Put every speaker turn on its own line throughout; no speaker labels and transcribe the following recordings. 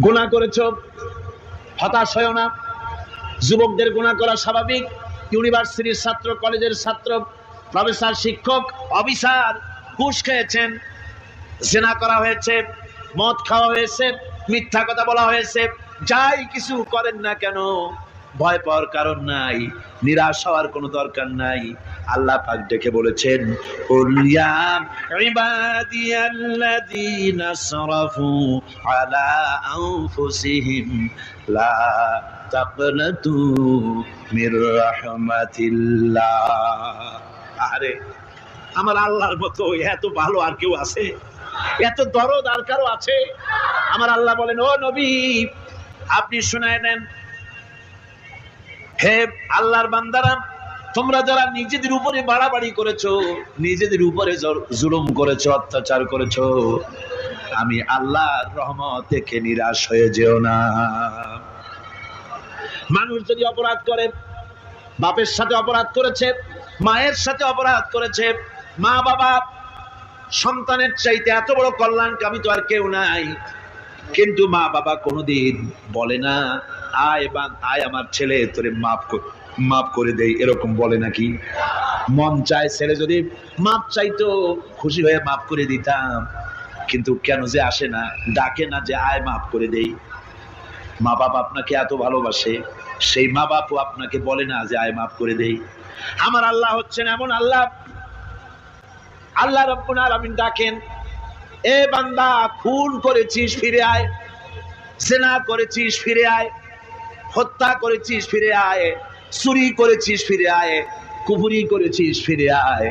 গুনাহ করেছো, হতাশ হয়ো না। যুবকদের গুনাহ করা স্বাভাবিক। ইউনিভার্সিটির ছাত্র, কলেজের ছাত্র, প্রফেসর, শিক্ষক, অফিসার ঘুষ খেয়েছেন, জিনা করা হয়েছে, মদ খাওয়া হয়েছে, মিথ্যা কথা বলা হয়েছে, যাই কিছু করেন না কেন ভয় পাওয়ার কারণ নাই, নিরাশ হওয়ার কোনো দরকার নাই। আল্লাহ পাক ডেকে বলেছেন, কুল ইয়া ইবাদিয়াল্লাযীনা আসরাফু আলা আনফুসিহিম লা তাকনাতু মির রাহমাতিল্লাহ। আরে আমার আল্লাহর মতো এত ভালো আর কেউ আছে? এত দরদ আর কারো আছে? আমার আল্লাহ বলেন, ও নবী আপনি শুনায় নেন, হে আল্লাহর বান্দারা, তোমরা যারা নিজেদের উপরে বাড়াবাড়ি করেছো, নিজেদের উপরে জুলুম করেছো, অত্যাচার করেছো, আমি আল্লাহর রহমত থেকে নিরাশ হয়ে যেও না। মানুষ যদি অপরাধ করে, বাপের সাথে অপরাধ করেছে, মায়ের সাথে অপরাধ করেছে, মা বাবা সন্তানের চাইতে এত বড় কল্যাণকামী তো আর কেউ নাই, কিন্তু মা বাবা কোনোদিন বলে না আয় আমার ছেলে তোরে মাফ করে দেই, এরকম বলে নাকি? মন চায় ছেলে যদি মাপ চাইতো, খুশি হয়ে মাফ করে দিতাম, কিন্তু কেন যে আসে না, ডাকে না যে আয় মাফ করে দেই। মা বাবা আপনাকে এত ভালোবাসে, সেই মা বাপও আপনাকে বলে না যে আয় মাফ করে দেই। আমার আল্লাহ হচ্ছেন এমন আল্লাহ, আল্লাহ রাব্বুল আলামিন ডাকেন, এ বান্দা খুন করেছিস ফিরে আয়, জিনা করেছিস ফিরে আয়, হত্যা করেছিস ফিরে আয়, চুরি করেছিস ফিরে আয়, কুফরি করেছিস ফিরে আয়,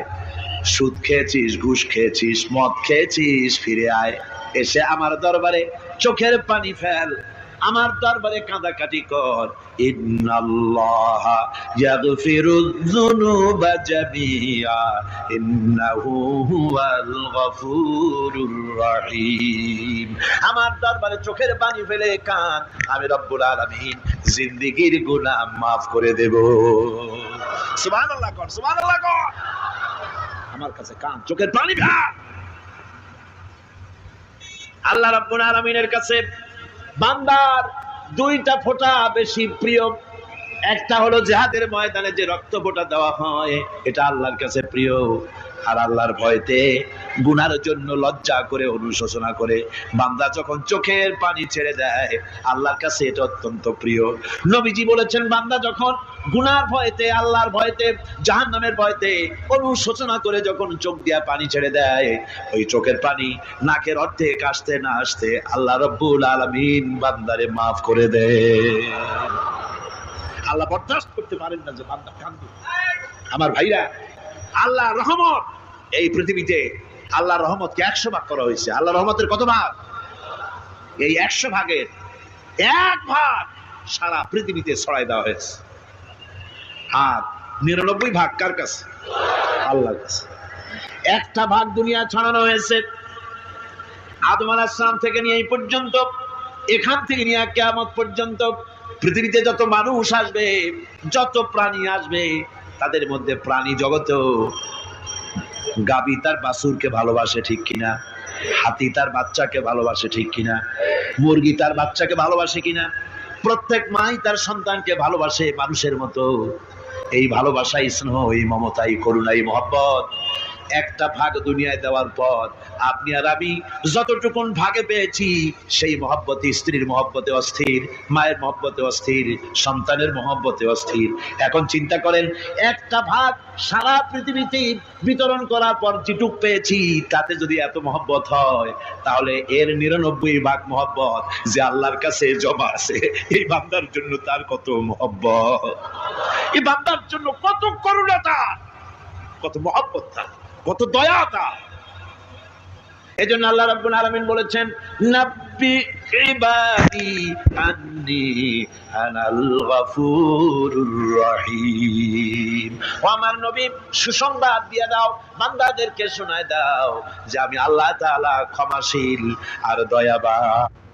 সুদ খেয়েছিস, ঘুষ খেয়েছিস, মদ খেয়েছিস ফিরে আয়, এসে আমার দরবারে চোখের পানি ফেল, আমার দরবারে কাঁদাকাটি কর। ইন্নাল্লাহা ইয়াগফিরুয যুনুবা জামিআ ইন্নাহু হুয়াল গফুরুর রহিম। আমার দরবারে চোখের পানি ফেলে কাঁদ, আমি রব্বুল আলামিন জিন্দেগীর গুনাহ মাফ করে দেব। সুবহানাল্লাহ কর, সুবহানাল্লাহ কর। আমার কাছে কাঁদ, চোখের পানি ফেল। আল্লাহ রাব্বুল আলামিনের কাছে বান্দার দুইটা ফোঁটা বেশি প্রিয়। একটা হলো জিহাদের ময়দানে যে রক্ত ফোঁটা দেওয়া হয়, এটা আল্লাহর কাছে প্রিয়। আর আল্লাহর ভয়তে গুনার জন্য লজ্জা করে, অনুশোচনা করে বান্দা যখন চোখের পানি ছেড়ে দেয়, আল্লাহর কাছে এটা অত্যন্ত প্রিয়। নবীজি বলেছেন, বান্দা যখন গুনার ভয়তে, আল্লাহর ভয়তে, জাহান্নামের ভয়তে অনুশোচনা করে যখন চোখ দিয়া পানি ছেড়ে দেয়, ওই চোখের পানি নাকের অর্ধেক আসতে না আসতে আল্লাহ রাব্বুল আলামিন বান্দারে মাফ করে দেয়। আল্লাহ বরদাস্ত করতে পারেন না যে বান্দা কাঁদে। আমার ভাইরা, আল্লাহ রহমত এই পৃথিবীতে, আল্লাহ রহমতকে 100 ভাগ করা হয়েছে। আল্লাহ রহমতের কত ভাগ? এই 100 ভাগের 1 ভাগ সারা পৃথিবীতে ছড়াই দেওয়া হয়েছে। আর 99 ভাগ কার কাছে? আল্লাহর কাছে। একটা ভাগ দুনিয়া ছড়ানো হয়েছে আদম আলাইহিস সালাম থেকে নিয়ে এই পর্যন্ত, এখান থেকে নিয়ে কিয়ামত পর্যন্ত পৃথিবীতে যত মানুষ আসবে, যত প্রাণী আসবে, তাদের মধ্যে প্রাণী জগতেও গাবি তার বাছুরকে ভালোবাসে, ঠিক কিনা? হাতি তার বাচ্চাকে ভালোবাসে, ঠিক কিনা? মুরগি তার বাচ্চাকে ভালোবাসে কিনা? প্রত্যেক মাই তার সন্তানকে ভালোবাসে মানুষের মতো। এই ভালোবাসা, স্নেহ, এই মমতা, এই করুণা, এই মহব্বত একটা ভাগ দুনিয়ায় দেওয়ার পর আপনি আর আমি যতটুকুন ভাগে পেয়েছি, সেই মহব্বতে, স্ত্রীর মহব্বতে অস্থির, মায়ের মহব্বতে অস্থির, সন্তানের মহব্বতে অস্থির। এখন চিন্তা করেন, একটা ভাগ সারা পৃথিবীতে বিতরণ করার পর যেটুক পেয়েছি, তাতে যদি এত মহব্বত হয়, তাহলে এর 99 ভাগ মহব্বত যে আল্লাহর কাছে জমা আছে, এই বান্দার জন্য তার কত মহব্বত, এই বান্দার জন্য কত করুণা তার, কত মহব্বত তার, কত দয়া তার। এজন্য আল্লাহ রাব্বুল আলামিন বলেছেন, নাব্বি ইবাদি আন্নী আনাল গফুরুর রহিম। ও আমার নবী, সুসংবাদ দিয়ে দাও, বান্দাদেরকে শোনায় দাও যে আমি আল্লাহ তাআলা ক্ষমাশীল আর দয়াবান।